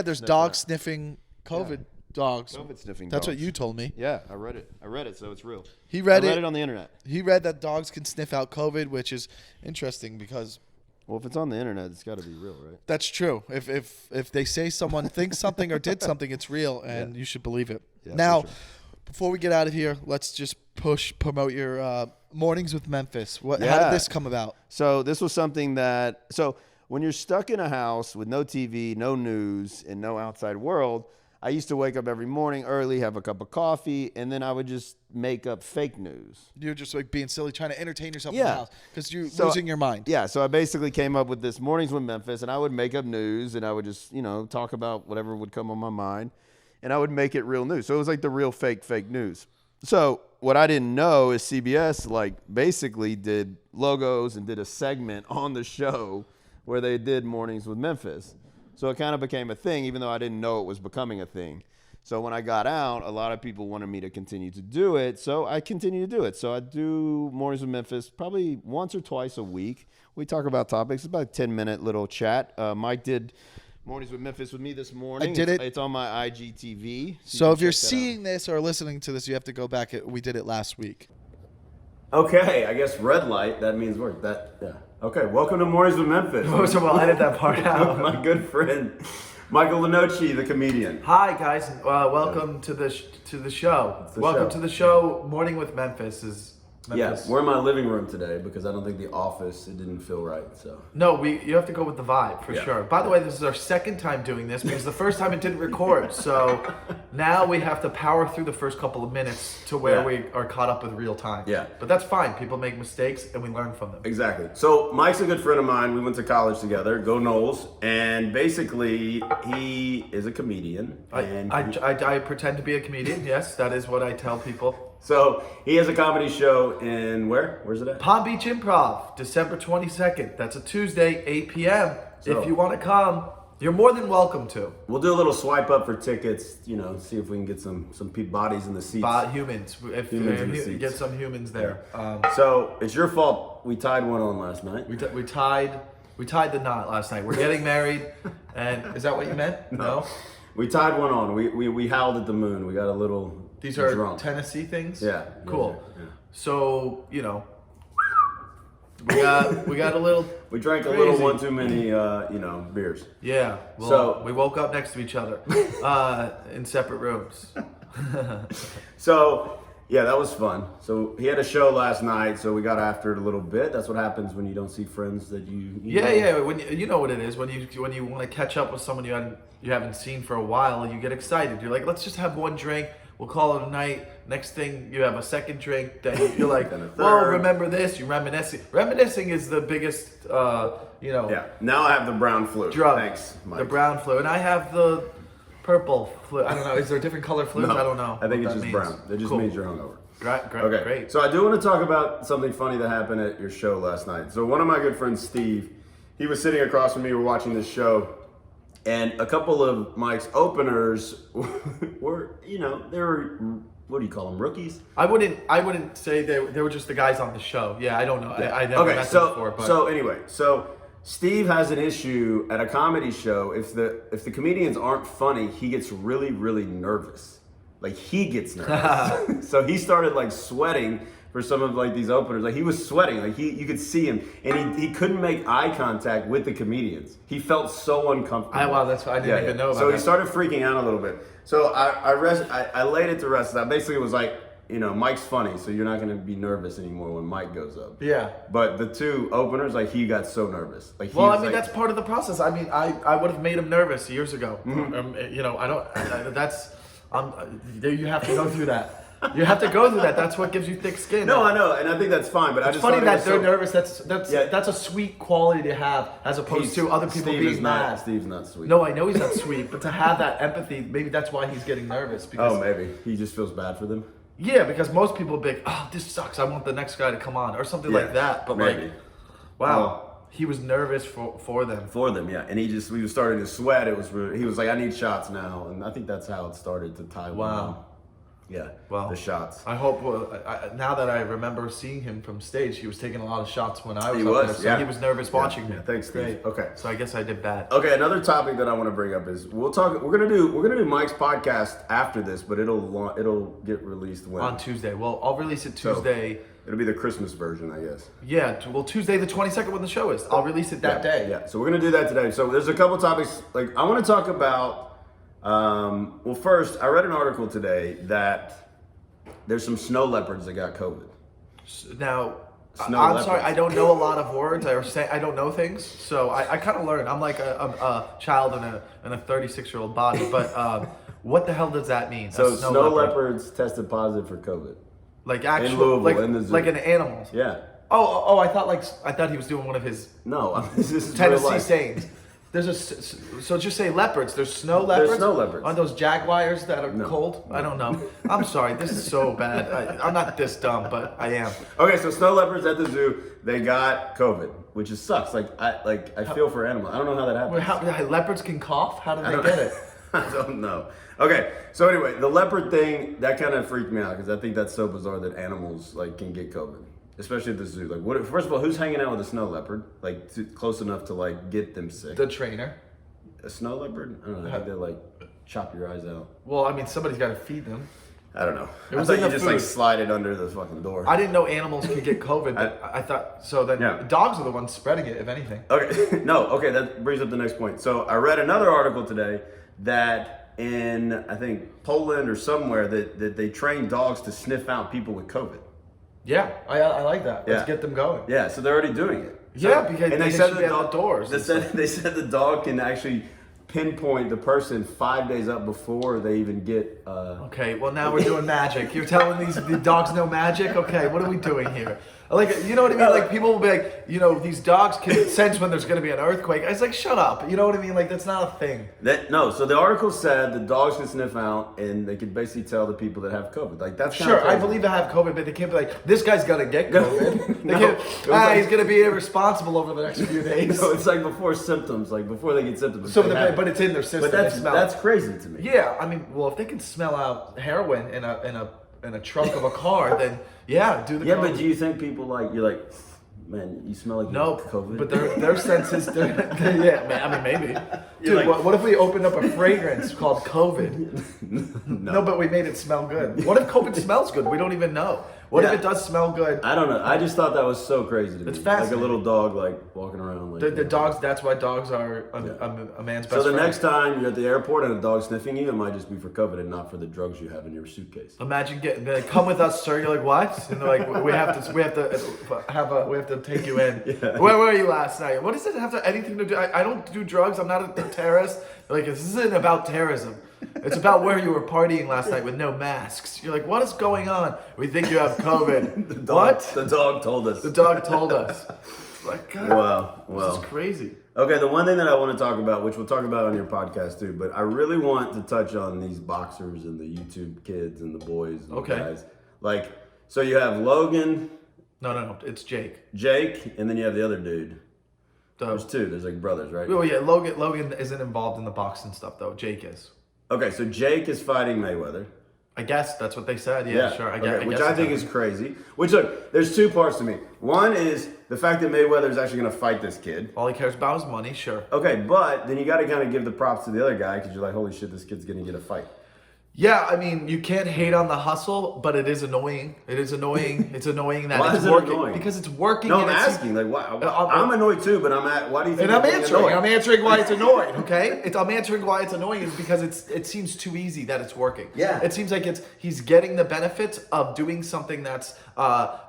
there's dog sniffing COVID dogs. COVID sniffing. That's dogs. what you told me. Yeah, I read it, so it's real. I read it on the internet. He read that dogs can sniff out COVID, which is interesting because. Well, if it's on the internet, it's got to be real, right? That's true. If they say someone thinks something or did something, it's real, and you should believe it. Yeah, now, before we get out of here, let's just promote your Mornings with Memphis. How did this come about? So this was something so when you're stuck in a house with no TV, no news, and no outside world, I used to wake up every morning early, have a cup of coffee, and then I would just make up fake news. You're just like being silly, trying to entertain yourself in the house because you're losing your mind. Yeah, so I basically came up with this Mornings with Memphis, and I would make up news, and I would just, talk about whatever would come on my mind, and I would make it real news. So it was like the real fake news. So what I didn't know is CBS basically did logos and did a segment on the show where they did Mornings with Memphis. So it kind of became a thing, even though I didn't know it was becoming a thing. So when I got out, a lot of people wanted me to continue to do it, so I continue to do it. So I do Mornings with Memphis probably once or twice a week. We talk about topics. It's about a 10-minute little chat. Mike did Mornings with Memphis with me this morning. I did it. It's on my IGTV. So if you're seeing this or listening to this, you have to go back. We did it last week. Okay, I guess red light, that means work. Yeah. Okay, welcome to Mornings with Memphis. So we'll edit that part out. My good friend, Michael Lenoci, the comedian. Hi guys, welcome to the show. Welcome to the show. Morning with Memphis is Memphis. Yeah, we're in my living room today because I don't think the office, it didn't feel right. So no, you have to go with the vibe for sure. By the way, this is our second time doing this because the first time it didn't record. So now we have to power through the first couple of minutes to where we are caught up with real time. Yeah. But that's fine. People make mistakes and we learn from them. Exactly. So Mike's a good friend of mine. We went to college together. Go Knowles. And basically, he is a comedian. I pretend to be a comedian. Yes, that is what I tell people. So he has a comedy show in where? Where's it at? Palm Beach Improv, December 22nd. That's a Tuesday, 8 p.m. So, if you want to come, you're more than welcome to. We'll do a little swipe up for tickets, see if we can get some bodies in the seats. Humans. Get some humans there. So it's your fault we tied one on last night. We tied the knot last night. We're getting married, and is that what you meant? No. We tied one on. We howled at the moon. We got a little. These are drunk. Tennessee things? Yeah. Cool. Yeah. So, we got a little. We drank crazy. A little one too many, beers. Yeah. Well, so we woke up next to each other in separate rooms. So Yeah, that was fun. So he had a show last night, so we got after it a little bit. That's what happens when you don't see friends that you know. Yeah. When you know what it is when you want to catch up with someone you haven't seen for a while, you get excited. You're like, let's just have one drink. We'll call it a night. Next thing, you have a second drink. Then you're like, well, remember this? You're reminiscing. Reminiscing is the biggest, Yeah. Now I have the brown flu. Drug. Thanks, Mike. The brown flu, and I have the purple flu. I don't know. Is there different color flus? No, I don't know. I think what it's that just means. brown. It just Cool. means you're hungover. Great. So I do want to talk about something funny that happened at your show last night. So one of my good friends, Steve, he was sitting across from me. We're watching this show, and a couple of Mike's openers were, they were, what do you call them, rookies? I wouldn't say they were just the guys on the show. Yeah, I don't know. I never met them before. But So anyway, Steve has an issue at a comedy show. If the comedians aren't funny, he gets really, really nervous. Like he gets nervous. So he started like sweating for some of like these openers. Like he was sweating. Like you could see him, and he couldn't make eye contact with the comedians. He felt so uncomfortable. That's I didn't even know about So that. he started freaking out a little bit. So I laid it to rest. I basically was like, Mike's funny, so you're not going to be nervous anymore when Mike goes up. Yeah. But the two openers, like he got so nervous. Like That's part of the process. I mean, I would have made him nervous years ago. You have to go through that. You have to go through that. That's what gives you thick skin. No, I know, and I think that's fine. But it's funny that they're nervous. That's a sweet quality to have, as opposed to other people being mad. Steve's not sweet. No, I know he's not sweet, but to have that empathy, maybe that's why he's getting nervous. Because, maybe he just feels bad for them. Yeah, because most people be like, "Oh, this sucks. I want the next guy to come on," or something like that. But maybe. Wow. He was nervous for them. For them, yeah. And we was starting to sweat. He was like, I need shots now. And I think that's how it started to tie. Wow. Yeah. Well, the shots. I hope, now that I remember seeing him from stage, he was taking a lot of shots when I was He up was, there. So yeah. he was nervous watching me. Yeah, thanks, Steve. Great. Okay. So I guess I did bad. Okay, another topic that I want to bring up is we're gonna do Mike's podcast after this, but it'll get released when? On Tuesday. Well, I'll release it Tuesday. It'll be the Christmas version, I guess. Yeah, well, Tuesday the 22nd when the show is. I'll release it that day. Yeah, so we're going to do that today. So there's a couple topics. Like, I want to talk about, well, first, I read an article today that there's some snow leopards that got COVID. Now, Snow I'm leopards. sorry, I don't know a lot of words. I don't know things. So I kind of learn. I'm like a child in a 36-year-old body. But what the hell does that mean? So snow leopards tested positive for COVID. Like actual, in Louisville, like, in the zoo. like an animal. Yeah. Oh! I thought he was doing one of his No, this is real Tennessee life. sayings. So just say leopards. There's snow leopards. There's snow leopards. Aren't those jaguars that are cold? I don't know. I'm sorry. This is so bad. I'm not this dumb, but I am. Okay, so snow leopards at the zoo, they got COVID, which just sucks. I feel for animals. I don't know how that happens. Wait, how leopards can cough? How did they get it? I don't know. Okay, so anyway, the leopard thing, that kind of freaked me out because I think that's so bizarre that animals can get COVID, especially at the zoo. Like, first of all, who's hanging out with a snow leopard? Close enough to get them sick. The trainer. A snow leopard? I don't know. How they chop your eyes out? Well, I mean, somebody's got to feed them. I don't know. It was I in thought the you just food. slide it under the fucking door. I didn't know animals could get COVID, but I thought so. Then Yeah. dogs are the ones spreading it, if anything. Okay, no, okay, that brings up the next point. So I read another article today that in, I think, Poland or somewhere, that they train dogs to sniff out people with COVID. Yeah, I like that. Let's Yeah. get them going. Yeah, so they're already doing it. Yeah, because and they should be outdoors and They said the dog can actually pinpoint the person 5 days up before they even get. Okay, well now we're doing magic. You're telling the dogs know magic? Okay, what are we doing here? You know what I mean? Like people will be like, these dogs can sense when there's going to be an earthquake. I was like, shut up. You know what I mean? Like that's not a thing. So the article said the dogs can sniff out and they can basically tell the people that have COVID. Like that's kind of Sure, I crazy. believe I have COVID, but they can't be like, this guy's going to get COVID. No, They it can't, was he's going to be irresponsible over the next few days. So it's before symptoms, before they get symptoms. So, they have it. but it's in their system. But they smell. that's crazy to me. Yeah, I mean, well, if they can smell out heroin in a trunk of a car, then yeah, do the Yeah, COVID. but do you think people you're like, man, you smell like you No, have COVID? but their senses, yeah, man, I mean, maybe. Dude, what if we opened up a fragrance called COVID? No, but we made it smell good. What if COVID smells good? We don't even know. What if it does smell good? I don't know. I just thought that was so crazy to me. It's fascinating. Like a little dog, like walking around. Like The dogs. That's why dogs are a man's best So the friend. next time you're at the airport and a dog's sniffing you, it might just be for COVID and not for the drugs you have in your suitcase. Imagine getting like, come with us, sir. You're like, what? And they're like, we have to take you in. Yeah. Where were you last night? What does it have to anything to do? I don't do drugs. I'm not a terrorist. They're like, this isn't about terrorism. It's about where you were partying last night with no masks. You're like, what is going on? We think you have COVID. What? The dog told us. The dog told us. Like, God, Wow. this is crazy. Okay, the one thing that I want to talk about, which we'll talk about on your podcast too, but I really want to touch on these boxers and the YouTube kids and the boys and the guys. Like, so you have Logan. No, it's Jake. Jake, and then you have the other dude. There's two. There's like brothers, right? Oh yeah, Logan isn't involved in the boxing stuff though. Jake is. Okay, so Jake is fighting Mayweather. I guess that's what they said. Yeah, sure. I guess. Which I think is crazy. Which, look, there's two parts to me. One is the fact that Mayweather is actually going to fight this kid. All he cares about is money, sure. Okay, but then you got to kind of give the props to the other guy because you're like, holy shit, this kid's going to get a fight. Yeah, I mean, you can't hate on the hustle, but it is annoying. It is annoying. It's annoying that Why it's is it working. annoying? Because it's working. No, and I'm it's- asking. Like, why? I'm annoyed too, but why do you think And I'm being answering. annoyed? I'm answering why it's annoying. Okay, I'm answering why it's annoying is because it seems too easy that it's working. Yeah. It seems like he's getting the benefits of doing something that's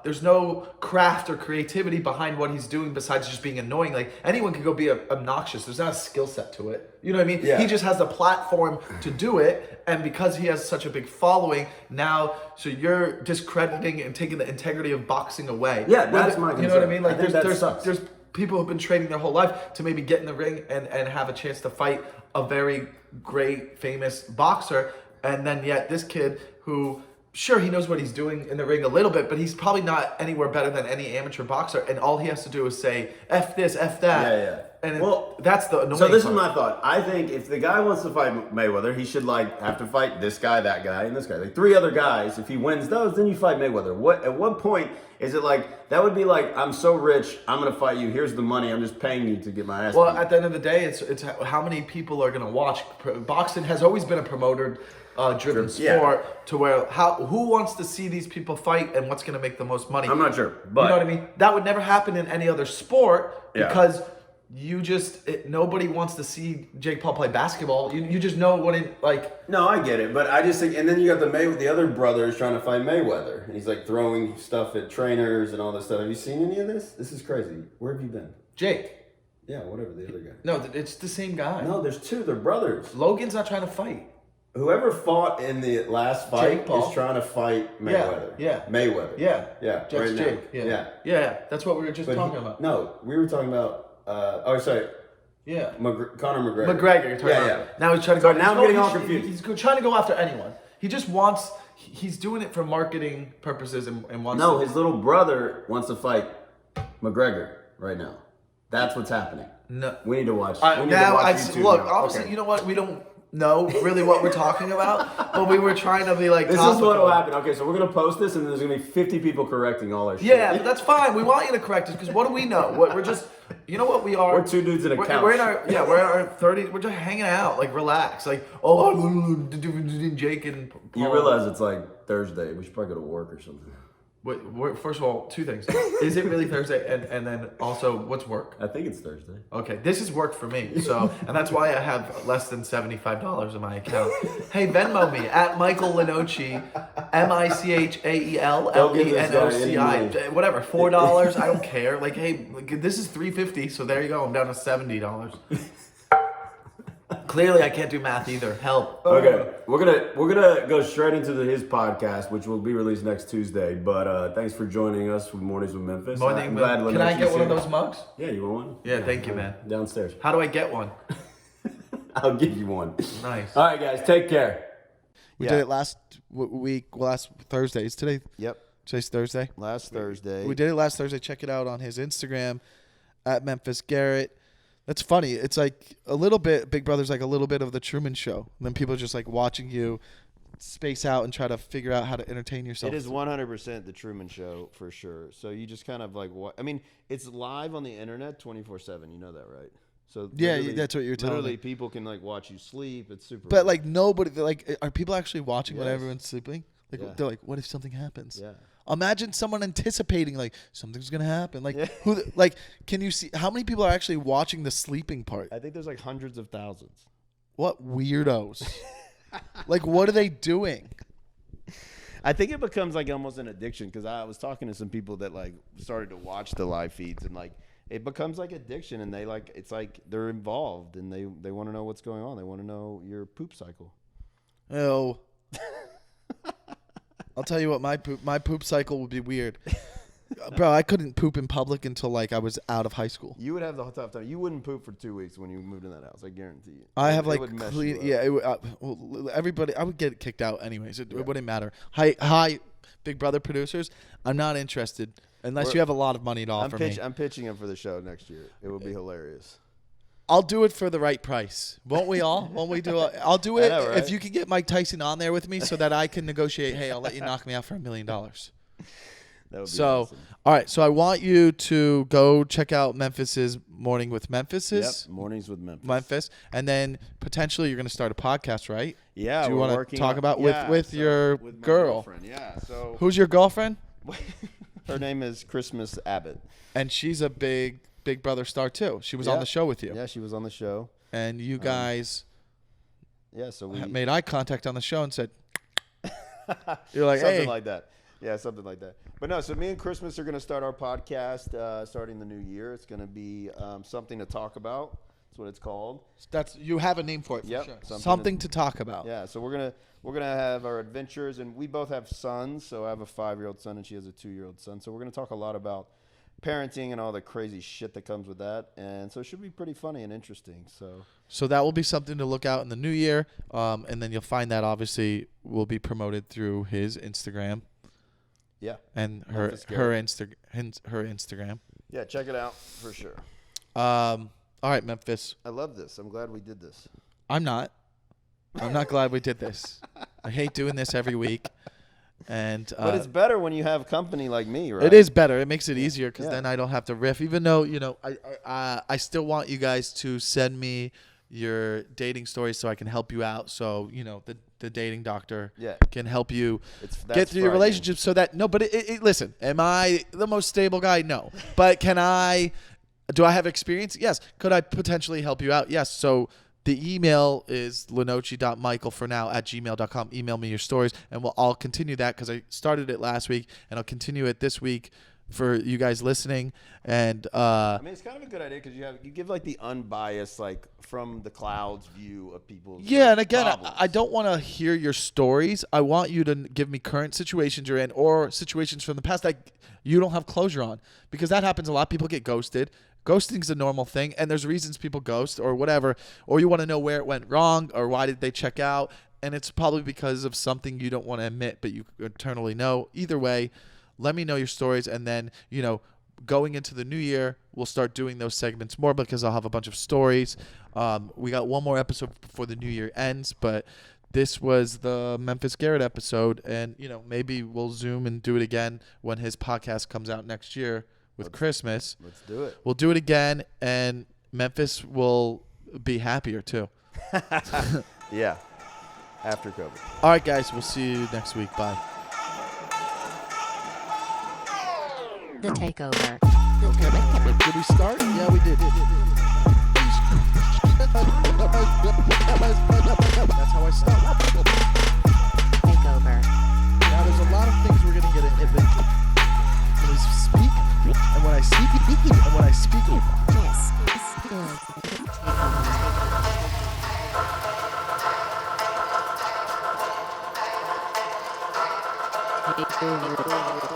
there's no craft or creativity behind what he's doing besides just being annoying. Like anyone could go be obnoxious. There's not a skill set to it. You know what I mean? Yeah. He just has the platform to do it, and because he has such a big following now, so you're discrediting and taking the integrity of boxing away. Yeah, that's my You know what I concern. mean? Like I think that there's sucks. people who've been training their whole life to maybe get in the ring and have a chance to fight a very great, famous boxer. And then yet this kid who, sure, he knows what he's doing in the ring a little bit, but he's probably not anywhere better than any amateur boxer. And all he has to do is say, F this, F that. Yeah. And Well, that's the annoying So this part. is my thought. I think if the guy wants to fight Mayweather, he should have to fight this guy, that guy, and this guy. Like 3 other guys. If he wins those, then you fight Mayweather. At what point is it like that would be like, I'm so rich, I'm gonna fight you. Here's the money. I'm just paying you to get my ass Well, beat. at the end of the day, it's how many people are going to watch. Boxing has always been a promoter driven Yeah. sport to where who wants to see these people fight and what's going to make the most money. I'm not sure, but you know what I mean? That would never happen in any other sport Yeah. because nobody wants to see Jake Paul play basketball. You just know what it like. No, I get it, but I just think, and then you got the other brothers trying to fight Mayweather, and he's like throwing stuff at trainers and all this stuff. Have you seen any of this? This is crazy. Where have you been? Jake. Yeah, whatever, the other guy. No, it's the same guy. No, there's 2. They're brothers. Logan's not trying to fight. Whoever fought in the last fight Jake Paul. is trying to fight Mayweather. Yeah. Mayweather. Yeah. Yeah. That's right now. Jake. Yeah. That's what we were just But talking about. No, we were talking about. Sorry. Yeah. Conor McGregor. McGregor, you're talking Yeah, about. yeah. Now he's trying to So go. now I'm getting all confused. He's trying to go after anyone. He just wants. He's doing it for marketing purposes and wants. No, to, his little brother wants to fight McGregor right now. That's what's happening. No. We need to watch. Now YouTube look. now. Obviously, Okay. you know what? We don't know really what we're talking about, but we were trying to be like. This is topical. what will happen. Okay, so we're gonna post this, and there's gonna be 50 people correcting all our shit. Yeah, but that's fine. We want you to correct us because what do we know? We're just. You know what we are? We're 2 dudes in a couch. We're in our 30s. We're just hanging out, like relax. Like, Jake and Paul. You realize it's like Thursday. We should probably go to work or something. First of all, 2 things. Is it really Thursday? And then also, what's work? I think it's Thursday. Okay, this is work for me. So, and that's why I have less than $75 in my account. Hey, Venmo me at Michael Lenoci, Don't give this guy any MichaelLenoci. money. Whatever, $4. I don't care. Like, hey, this is $3.50. So there you go. I'm down to $70. Clearly, I can't do math either. Help. Okay, we're gonna go straight into his podcast, which will be released next Tuesday. But thanks for joining us with Mornings with Memphis. I'm glad Can I Lenoci's get one of here. those mugs? Yeah, you want one? Yeah, thank you, man. Downstairs. How do I get one? I'll give you one. Nice. All right, guys, take care. We did it last week, last Thursday. Is today? Yep. Today's Thursday. Last Thursday. We did it last Thursday. Check it out on his Instagram at Memphis Garrett. That's funny. It's like a little bit, Big Brother's like a little bit of the Truman Show. And then people are just like watching you space out and try to figure out how to entertain yourself. It is 100% the Truman Show for sure. So you just kind of like what? I mean, it's live on the internet 24/7. You know that, right? So Yeah, literally- that's what you were telling Literally, me. people can like watch you sleep. It's super. But like nobody, like, are people actually watching when Yes. everyone's sleeping? Like Yeah. they're like, what if something happens? Yeah. Imagine someone anticipating like something's gonna happen. Like who? Like, can you see how many people are actually watching the sleeping part? I think there's like hundreds of thousands. What weirdos? Like, what are they doing? I think it becomes like almost an addiction because I was talking to some people that like started to watch the live feeds and like it becomes like addiction and they like it's like they're involved and they want to know what's going on. They want to know your poop cycle. Oh. I'll tell you what, my poop cycle would be weird. Bro, I couldn't poop in public until like I was out of high school. You would have the tough time. You wouldn't poop for 2 weeks when you moved in that house. I guarantee you. I have like would mess clean. you up. Yeah, well, everybody. I would get kicked out anyways. It wouldn't matter. Hi, Big Brother producers. I'm not interested unless you have a lot of money to offer me. I'm pitching him for the show next year. It would be hilarious. I'll do it for the right price. Won't we all? Won't we do it? I'll do it I know, right? if you can get Mike Tyson on there with me so that I can negotiate. Hey, I'll let you knock me out for $1 million. That would be So, awesome. all right. So I want you to go check out Memphis's Morning with Memphis. Yep, Mornings with Memphis. And then potentially you're going to start a podcast, right? Yeah. Do you want to talk about with your with my girl? girlfriend, yeah. So Who's your girlfriend? her name is Christmas Abbott. And she's a Big Brother star too. She was on the show with you. Yeah, she was on the show. And you guys Yeah, so we made eye contact on the show and said, you're like, something hey. like that. Yeah, something like that. But no, so me and Christmas are going to start our podcast starting the new year. It's going to be something to talk about. That's what it's called. You have a name for it. Yep, For sure. Something to talk about. Yeah, so we're gonna have our adventures, and we both have sons. So I have a 5-year-old son, and she has a 2-year-old son. So we're gonna talk a lot about parenting and all the crazy shit that comes with that, and so it should be pretty funny and interesting. So that will be something to look out in the new year, and then you'll find that obviously will be promoted through his Instagram. Yeah, and her Instagram. Yeah, check it out for sure. All right, Memphis. I love this. I'm glad we did this. I'm not glad we did this. I hate doing this every week. And but it's better when you have company like me, right? It is better. It makes it easier because Yeah. then I don't have to riff. Even though I still want you guys to send me your dating stories so I can help you out. So the dating doctor can help you get through your relationship. So that listen, am I the most stable guy? No, but do I have experience? Yes. Could I potentially help you out? Yes. So the email is Lenoci.Michael for now @gmail.com. Email me your stories, and I'll continue that because I started it last week, and I'll continue it this week for you guys listening. And I mean, it's kind of a good idea because you give like the unbiased, like from the clouds view of people's and again, problems. I don't want to hear your stories. I want you to give me current situations you're in or situations from the past that you don't have closure on, because that happens a lot. People get ghosted. Ghosting's a normal thing, and there's reasons people ghost or whatever, or you want to know where it went wrong or why did they check out, and it's probably because of something you don't want to admit but you internally know. Either way, let me know your stories, and then going into the new year, we'll start doing those segments more because I'll have a bunch of stories. We got one more episode before the new year ends, but this was the Memphis Garrett episode, and maybe we'll Zoom and do it again when his podcast comes out next year with Christmas. Let's do it. We'll do it again, and Memphis will be happier too. Yeah, after COVID. All right, guys, we'll see you next week. Bye. The Takeover. Did we start? Yeah, we did. That's how I start. Takeover. Now, there's a lot of things we're going to get into. When I speak, and when I speak, and when I speak. This is Takeover.